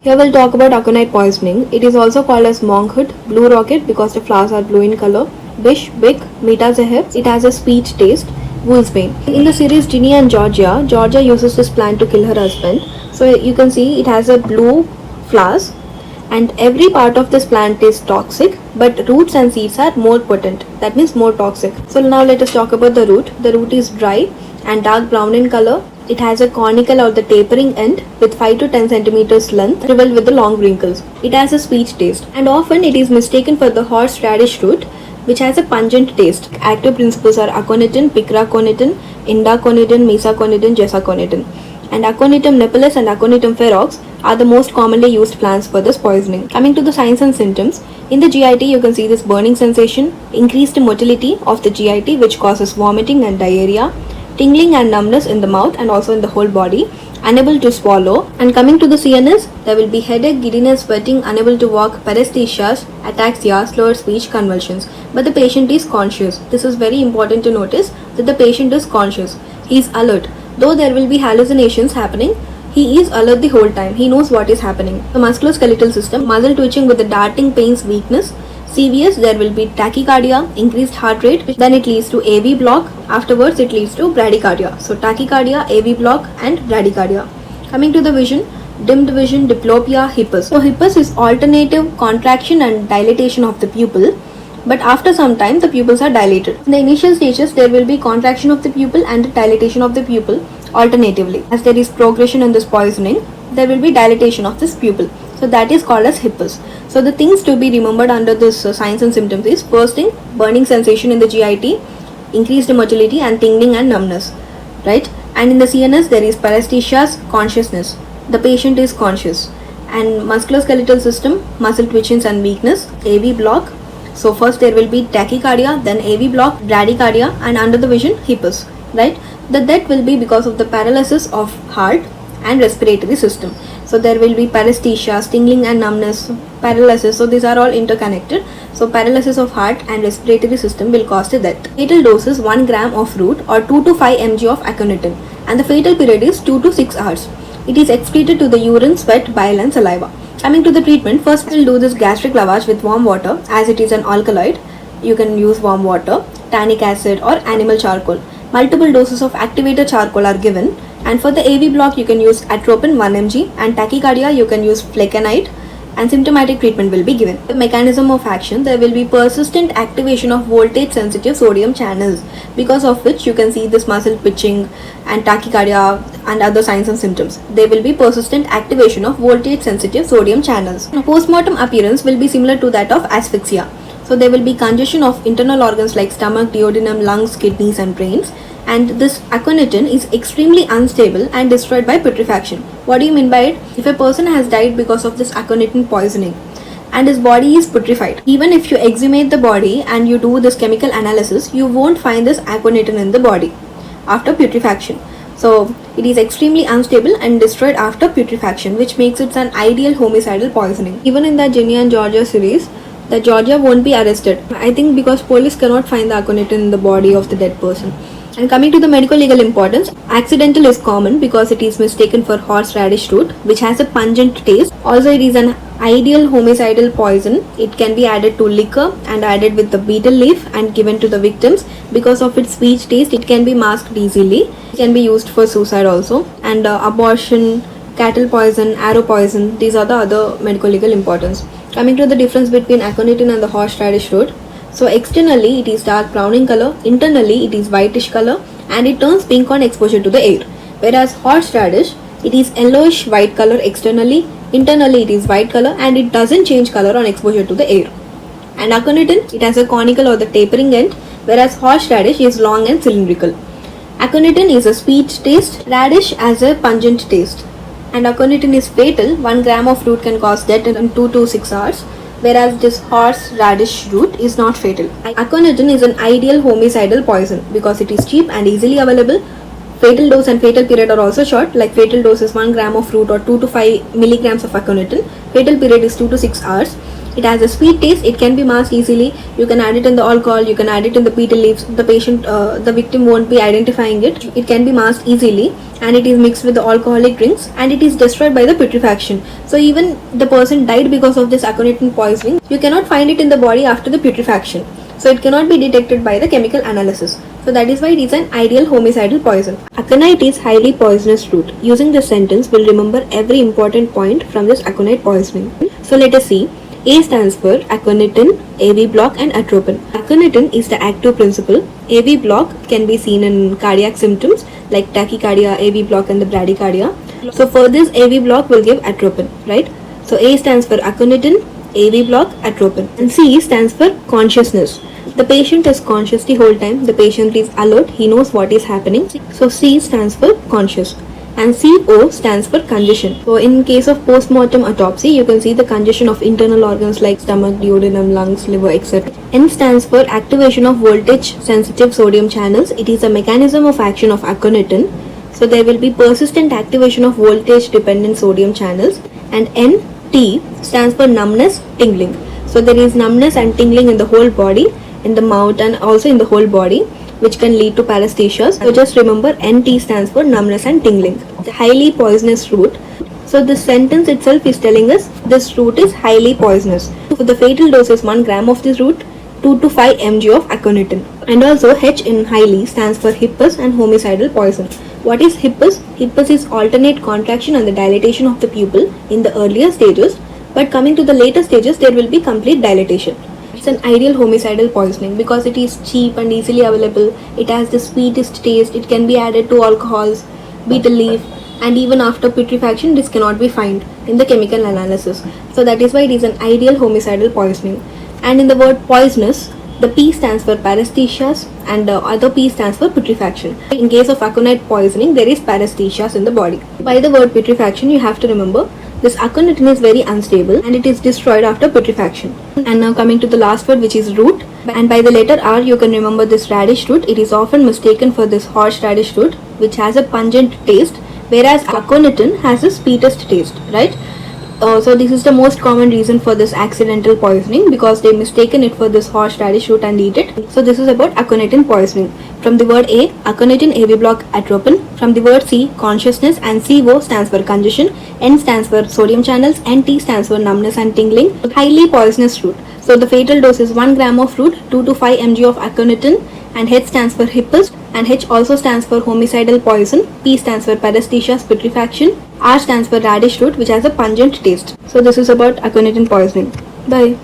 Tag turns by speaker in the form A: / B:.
A: Here we'll talk about aconite poisoning. It is also called as monkhood, blue rocket because the flowers are blue in color, bish, big, meta zeheb. It has a sweet taste, wolfsbane. In the series Ginny and Georgia, Georgia uses this plant to kill her husband. So you can see it has a blue flowers and every part of this plant is toxic, but roots and seeds are more potent. That means more toxic. So now let us talk about the root. The root is dry and dark brown in color. It has a conical or the tapering end with 5 to 10 centimeters length, riddled with the long wrinkles. It has a sweet taste and often it is mistaken for the horseradish root, which has a pungent taste. Active principles are aconitin, picraconitin, indaconitin, mesaconitin, jesaconitin. And Aconitum nepalus and Aconitum ferox are the most commonly used plants for this poisoning. Coming to the signs and symptoms, in the GIT you can see this burning sensation, increased motility of the GIT which causes vomiting and diarrhea, tingling and numbness in the mouth and also in the whole body, unable to swallow. And coming to the CNS, there will be headache, giddiness, sweating, unable to walk, paresthesias, ataxia, slurred speech, convulsions. But the patient is conscious. This is very important to notice that the patient is conscious. He is alert. Though there will be hallucinations happening, he is alert the whole time. He knows what is happening. The musculoskeletal system, muscle twitching with the darting pains, weakness. CVS, there will be tachycardia, increased heart rate, then it leads to AV block. Afterwards, it leads to bradycardia. So tachycardia, AV block and bradycardia. Coming to the vision, dimmed vision, diplopia, hippus. So hippus is alternative contraction and dilatation of the pupil. But after some time, the pupils are dilated. In the initial stages, there will be contraction of the pupil and dilatation of the pupil alternatively. As there is progression in this poisoning, there will be dilatation of this pupil. So that is called as hippus. So the things to be remembered under this signs and symptoms is, first thing, burning sensation in the GIT, increased motility and tingling and numbness, right? And in the CNS, there is paresthesias, consciousness. The patient is conscious. And musculoskeletal system, muscle twitchings and weakness, AV block. So first there will be tachycardia, then AV block, bradycardia, and under the vision, hippus, right? The death will be because of the paralysis of heart and respiratory system. So there will be paresthesia, tingling and numbness, paralysis. So these are all interconnected. So paralysis of heart and respiratory system will cause the death. Fatal dose is 1 gram of root or 2 to 5 mg of aconitin, and the fatal period is 2 to 6 hours. It is excreted to the urine, sweat, bile and saliva. Coming to the treatment, first we'll do this gastric lavage with warm water. As it is an alkaloid, you can use warm water, tannic acid or animal charcoal. Multiple doses of activated charcoal are given, and for the AV block you can use atropine 1 mg and tachycardia you can use flecainide, and symptomatic treatment will be given. The mechanism of action, there will be persistent activation of voltage sensitive sodium channels, because of which you can see this muscle twitching and tachycardia and other signs and symptoms. There will be persistent activation of voltage sensitive sodium channels. Now, postmortem appearance will be similar to that of asphyxia. So there will be congestion of internal organs like stomach, duodenum, lungs, kidneys and brains. And this aconitin is extremely unstable and destroyed by putrefaction. What do you mean by it? If a person has died because of this aconitin poisoning and his body is putrefied, even if you exhumate the body and you do this chemical analysis, you won't find this aconitin in the body after putrefaction. So it is extremely unstable and destroyed after putrefaction, which makes it an ideal homicidal poisoning. Even in the Ginny and Georgia series, the Georgia won't be arrested, I think because police cannot find the aconitin in the body of the dead person. And coming to the medical legal importance, accidental is common because it is mistaken for horseradish root, which has a pungent taste. Also, it is an ideal homicidal poison. It can be added to liquor and added with the betel leaf and given to the victims. Because of its sweet taste, it can be masked easily. It can be used for suicide also. And abortion, cattle poison, arrow poison, these are the other medical legal importance. Coming to the difference between aconitin and the horseradish root. So externally it is dark brown in color, internally it is whitish color and it turns pink on exposure to the air. Whereas horseradish, it is yellowish white color externally, internally it is white color and it doesn't change color on exposure to the air. And aconitin, it has a conical or the tapering end, whereas horseradish is long and cylindrical. Aconitin is a sweet taste, radish has a pungent taste. And aconitin is fatal, 1 gram of root can cause death in 2 to 6 hours. Whereas this horseradish root is not fatal. Aconitin is an ideal homicidal poison because it is cheap and easily available. Fatal dose and fatal period are also short, like fatal dose is 1 gram of root or 2 to 5 milligrams of aconitin. Fatal period is 2 to 6 hours. It has a sweet taste. It can be masked easily. You can add it in the alcohol. You can add it in the betel leaves. The victim won't be identifying it. It can be masked easily, and it is mixed with the alcoholic drinks, and it is destroyed by the putrefaction. So even the person died because of this aconitin poisoning. You cannot find it in the body after the putrefaction. So it cannot be detected by the chemical analysis. So that is why it is an ideal homicidal poison. Aconite is highly poisonous root. Using this sentence, we'll remember every important point from this aconite poisoning. So let us see. A stands for aconitin, AV block and atropine. Aconitin is the active principle. AV block can be seen in cardiac symptoms like tachycardia, AV block and the bradycardia. So for this AV block will give atropine, right? So A stands for aconitin, AV block, atropine. And C stands for consciousness. The patient is conscious the whole time. The patient is alert. He knows what is happening. So C stands for conscious. And CO stands for congestion. So in case of post-mortem autopsy, you can see the congestion of internal organs like stomach, duodenum, lungs, liver, etc. N stands for activation of voltage-sensitive sodium channels. It is a mechanism of action of aconitin. So there will be persistent activation of voltage-dependent sodium channels. And NT stands for numbness, tingling. So there is numbness and tingling in the whole body, in the mouth and also in the whole body, which can lead to paresthesia. So just remember NT stands for numbness and tingling. The highly poisonous root. So this sentence itself is telling us this root is highly poisonous. So the fatal dose is 1 gram of this root, 2 to 5 mg of aconitin. And also H in highly stands for hippus and homicidal poison. What is hippus? Hippus is alternate contraction and the dilatation of the pupil in the earlier stages, but coming to the later stages there will be complete dilatation. It's an ideal homicidal poisoning because it is cheap and easily available. It has the sweetest taste. It can be added to alcohols, betel leaf, and even after putrefaction this cannot be found in the chemical analysis. So that is why it is an ideal homicidal poisoning. And in the word poisonous, the P stands for paresthesias and the other P stands for putrefaction. In case of aconite poisoning, there is paresthesias in the body. By the word putrefaction, you have to remember this aconitin is very unstable and it is destroyed after putrefaction. And now coming to the last word, which is root. And by the letter R, you can remember this radish root. It is often mistaken for this horseradish root, which has a pungent taste, whereas aconitin has a sweetest taste, right? So this is the most common reason for this accidental poisoning, because they mistaken it for this horseradish root and eat it. So this is about aconitin poisoning. From the word A, aconitin, AV block, atropine. From the word C, consciousness, and CO stands for congestion. N stands for sodium channels, and T stands for numbness and tingling. Highly poisonous root. So the fatal dose is 1 gram of root, 2 to 5 mg of aconitin, and H stands for hippus, and H also stands for homicidal poison. P stands for paresthesias, putrefaction. R stands for radish root, which has a pungent taste. So this is about aconitin poisoning. Bye.